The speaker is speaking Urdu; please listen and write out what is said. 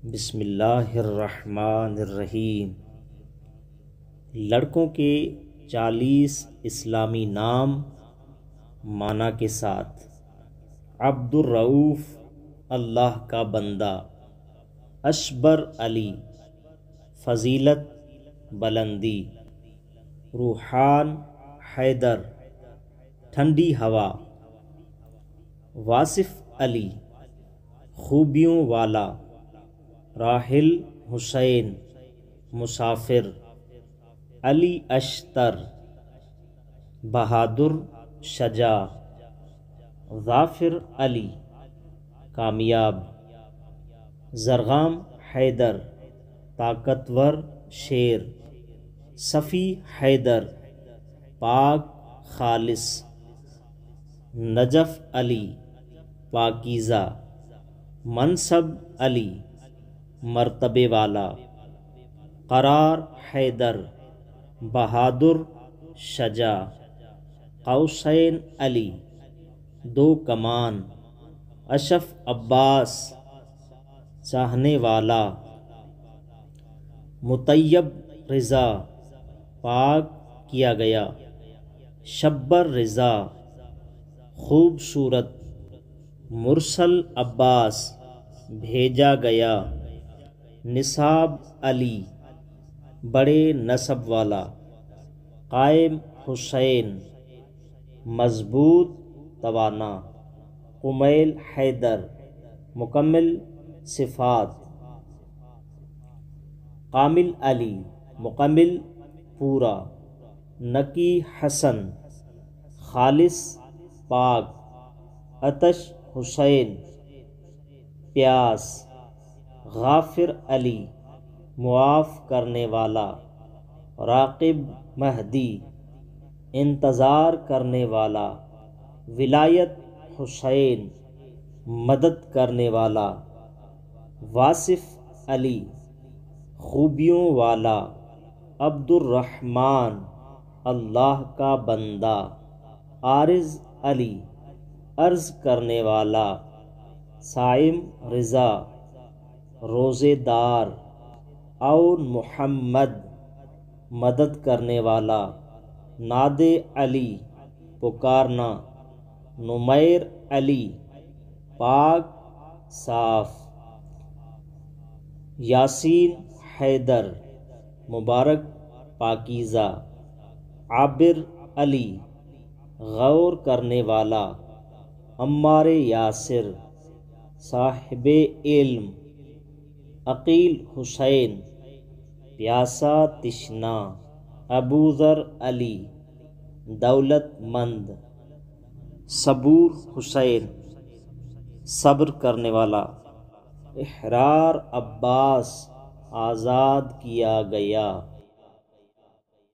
بسم اللہ الرحمن الرحیم۔ لڑکوں کے 40 اسلامی نام معنی کے ساتھ: عبد الرؤف اللہ کا بندہ، اشبر علی فضیلت بلندی، روحان حیدر ٹھنڈی ہوا، واصف علی خوبیوں والا، راحل حسین مسافر، علی اشتر بہادر شجاع، ظافر علی کامیاب، زرغام حیدر طاقتور شیر، صفی حیدر پاک خالص، نجف علی پاکیزہ، منصب علی مرتبے والا، قرار حیدر بہادر شجاع، قوسین علی دو کمان، اشرف عباس چاہنے والا، مطیب رضا پاک کیا گیا، شبر رضا خوبصورت، مرسل عباس بھیجا گیا، نصاب علی بڑے نسب والا، قائم حسین مضبوط توانا، قمیل حیدر مکمل صفات، کامل علی مکمل پورا، نقی حسن خالص پاک، آتش حسین پیاس، غافر علی معاف کرنے والا، راقب مہدی انتظار کرنے والا، ولایت حسین مدد کرنے والا، واصف علی خوبیوں والا، عبد الرحمن اللہ کا بندہ، عارض علی عرض کرنے والا، صائم رضا روزے دار، عون محمد مدد کرنے والا، نادے علی پکارنا، نمیر علی پاک صاف، یاسین حیدر مبارک پاکیزہ، عابر علی غور کرنے والا، عمار یاسر صاحب علم، عقیل حسین پیاسا تشنا، ابوذر علی دولت مند، صبور حسین صبر کرنے والا، احرار عباس آزاد کیا گیا۔